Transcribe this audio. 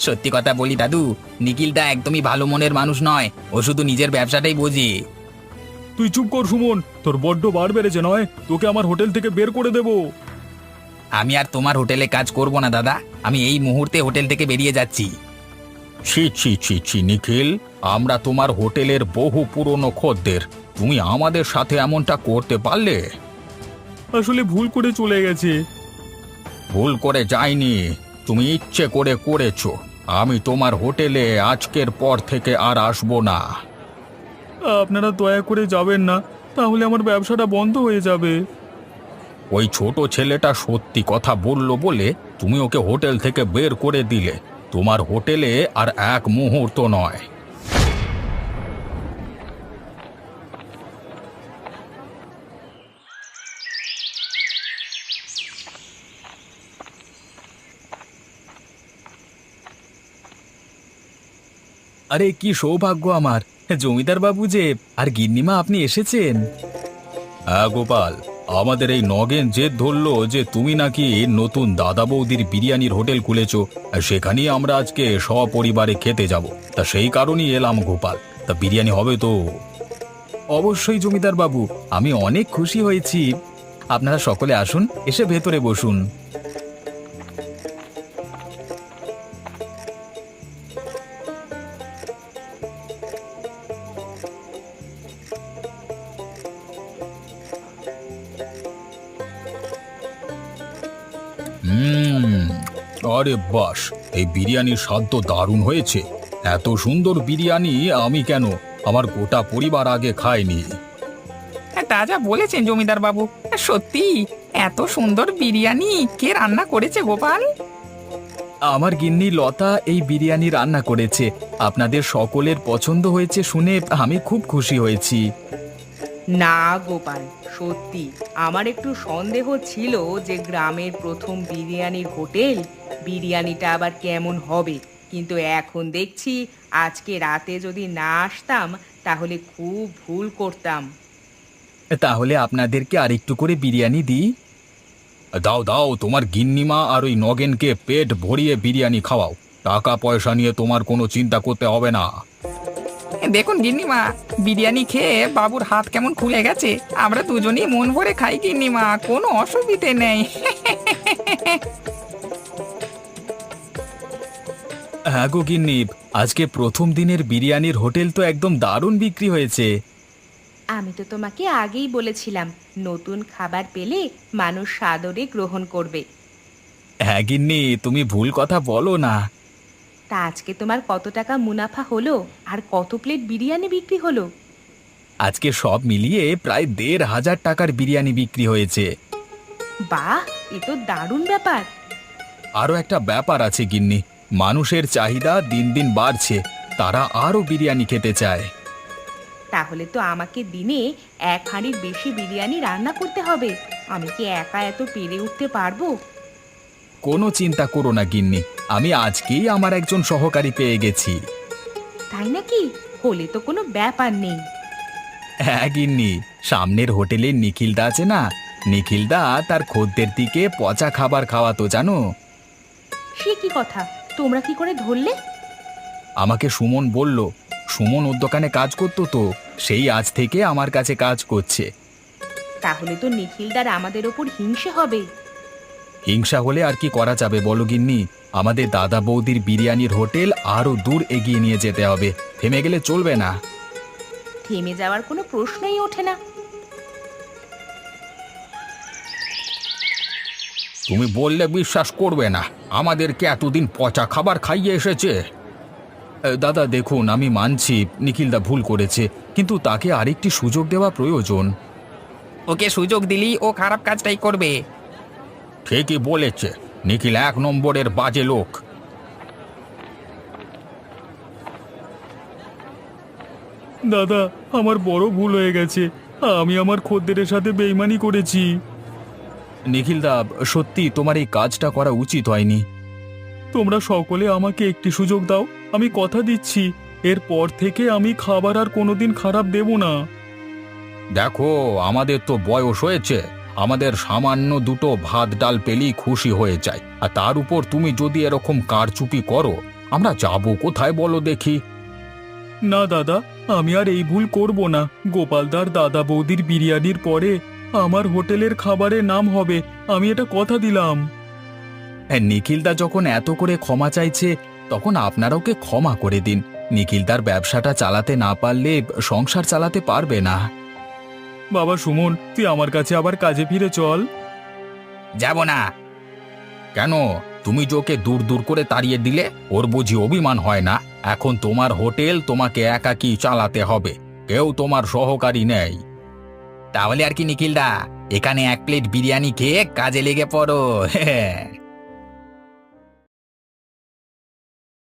সত্যি কথা বলি দাদু, নিখিলদা একদমই ভালো মনের মানুষ নয়। ও শুধু নিজের ব্যবসাটাই বোঝে। তুই চুপ কর সুমন, তোর বড্ড বার বেড়েছে নয়, তোকে আমার হোটেল থেকে বের করে দেবো। আমি আর তোমার হোটেলে কাজ করব না দাদা। আমি এই মুহূর্তে হোটেল থেকে বেরিয়ে যাচ্ছি। ছি ছি ছি ছি নিখিল, আমরা তোমার হোটেলের বহু পুরনো খদ্দের, তুমি আমাদের সাথে এমনটা করতে পারলে? আসলে ভুল করে চলে গেছে। ভুল করে যায়নি, তুমি ইচ্ছে করে করেছো। আমি তোমার হোটেলে আজকের পর থেকে আর আসবো না। আপনারা দয়া করে যাবেন না, তাহলে আমার ব্যবসাটা বন্ধ হয়ে যাবে। ওই ছোট ছেলেটা সত্যি কথা বলল বলে তুমি ওকে হোটেল থেকে বের করে দিলে। তোমার হোটেলে আর এক মুহূর্ত নয়। আরে কি সৌভাগ্য আমার, জমিদার বাবু যে আর গিন্নিমা আপনি এসেছেন। হ্যাঁ গোপাল, আমাদের এই নগেন জেদ ধরলো যে তুমি নাকি নতুন দাদা বৌদির বিরিয়ানির হোটেল খুলেছো, আর সেখানেই আমরা আজকে সপরিবারে খেতে যাব। তা সেই কারণেই এলাম গোপাল। তা বিরিয়ানি হবে তো? অবশ্যই জমিদার বাবু, আমি অনেক খুশি হয়েছি। আপনারা সকলে আসুন, এসে ভেতরে বসুন। হুম, আরে বাস, এই বিরিয়ানির স্বাদ তো দারুণ হয়েছে। এত সুন্দর বিরিয়ানি আমি কেন, আমার গোটা পরিবার আগে খায়নি। তা যা বলেছেন জমিদার বাবু, সত্যি এত সুন্দর বিরিয়ানি কে রান্না করেছে গোপাল? আমার গিন্নি লতা এই বিরিয়ানি রান্না করেছে। আপনাদের সকলের পছন্দ হয়েছে শুনে আমি খুব খুশি হয়েছি। না গোপাল, সত্যি আমার একটু সন্দেহ ছিল যে গ্রামের প্রথম বিরিয়ানির হোটেল, বিরিয়ানিটা আবার কেমন হবে। কিন্তু এখন দেখছি আজকে রাতে যদি না আসতাম তাহলে খুব ভুল করতাম। তাহলে আপনাদেরকে আরেকটু করে বিরিয়ানি দিই। দাও দাও, তোমার গিন্নিমা আর ওই নগেনকে পেট ভরিয়ে বিরিয়ানি খাওয়াও। টাকা পয়সা নিয়ে তোমার কোনো চিন্তা করতে হবে না। দেখুন গিন্নিমা, বিরিয়ানি খেয়ে বাবুর হাত কেমন খুলে গেছে। আমরা দুজনেই মন ভরে খাই গিন্নিমা, কোনো অসুবিধে নেই। হ্যাঁ গো গিন্নি, আজকে প্রথম দিনের বিরিয়ানির হোটেল তো একদম দারুণ বিক্রি হয়েছে। আমি তো তোমাকে আগেই বলেছিলাম, নতুন খাবার পেলে মানুষ সাদরে গ্রহণ করবে। হ্যাঁ গিন্নি, তুমি ভুল কথা বলো না। তা আজকে তোমার কত টাকা মুনাফা হলো আর কত প্লেট বিরিয়ানি বিক্রি হলো? আজকে সব মিলিয়ে প্রায় ১,৫০০ টাকার বিরিয়ানি বিক্রি হয়েছে। বাহ, এ তো দারুণ ব্যাপার। আরও একটা ব্যাপার আছে গিন্নি, মানুষের চাহিদা দিন দিন বাড়ছে, তারা আরও বিরিয়ানি খেতে চায়। তাহলে তো আমাকে দিনে 1 হাঁড়ির বেশি বিরিয়ানি রান্না করতে হবে। আমি কি একা এত পেরে উঠতে পারবো? কোনো চিন্তা করো না গিন্নি, আমি আজকেই আমার একজন সহকারী পেয়ে গেছি। তাই নাকি? হলে তো কোনো ব্যাপার নেই। হ্যাঁ গিন্নি, সামনের হোটেলে নিখিলদা আছে না, নিখিলদা তার খদ্দের দিকে পচা খাবার খাওয়াতো জানো। সে কি কথা, তোমরা কি করে ধরলে? আমাকে সুমন বলল, সুমন ওর দোকানে কাজ করতো তো, সেই আজ থেকে আমার কাছে কাজ করছে। তাহলে তো নিখিলদার আমাদের ওপর হিংসে হবে। হিংসা হলে আর কি করা যাবে বলো গিন্নি, আমাদের দাদা বৌদির বিরিয়ানির হোটেল আরো দূর এগিয়ে নিয়ে যেতে হবে, থেমে গেলে চলবে না। থেমে যাওয়ার কোনো প্রশ্নই ওঠে না। তুমি বললে বিশ্বাস করবে না, আমাদেরকে এতদিন পচা খাবার খাইয়ে এসেছে। দাদা দেখুন, আমি মানছি নিখিলদা ভুল করেছে, কিন্তু তাকে আরেকটি সুযোগ দেওয়া প্রয়োজন। ওকে সুযোগ দিলেই ও খারাপ কাজটাই করবে। ঠিকই বলেছে, নিখিল 1 নম্বরের বাজে লোক। দাদা, আমার বড় ভুল হয়ে গেছে। আমি আমার খদ্দেরের সাথে বেইমানি করেছি। নিখিলদা, সত্যি তোমার এই কাজটা করা উচিত হয়নি। তোমরা সকলে আমাকে একটি সুযোগ দাও, আমি কথা দিচ্ছি এরপর থেকে আমি খাবার আর কোনোদিন খারাপ দেব না। দেখো, আমাদের তো বয়স হয়েছে, আমাদের সামান্য দুটো ভাত ডাল পেলেই খুশি হয়ে যায়, আর তার উপর তুমি যদি এরকম কারচুপি করো, আমরা যাব কোথায় বলো দেখি? না দাদা, আমি আর এই ভুল করব না। গোপালদার দাদা বৌদির বিরিয়ানির পরে আমার হোটেলের খাবারের নাম হবে, আমি এটা কথা দিলাম। হ্যাঁ, নিখিলদা যখন এত করে ক্ষমা চাইছে তখন আপনারা ওকে ক্ষমা করে দিন। নিখিলদার ব্যবসাটা চালাতে না পারলে সংসার চালাতে পারবে না। বাবা সুমন, তুই আমার কাছে আবার কাজে ফিরে চল। যাব না। কেন, তুমি যে ওকে দূর দূর করে তাড়িয়ে দিলে? ওর বুঝি অভিমান হয় না? এখন তোমার হোটেল তোমাকে একাকী চালাতে হবে, কেউ তোমার সহকারী নেই। তাহলে আর কি নিখিলদা, এখানে 1 প্লেট বিরিয়ানি খেয়ে কাজে লেগে পড়ো।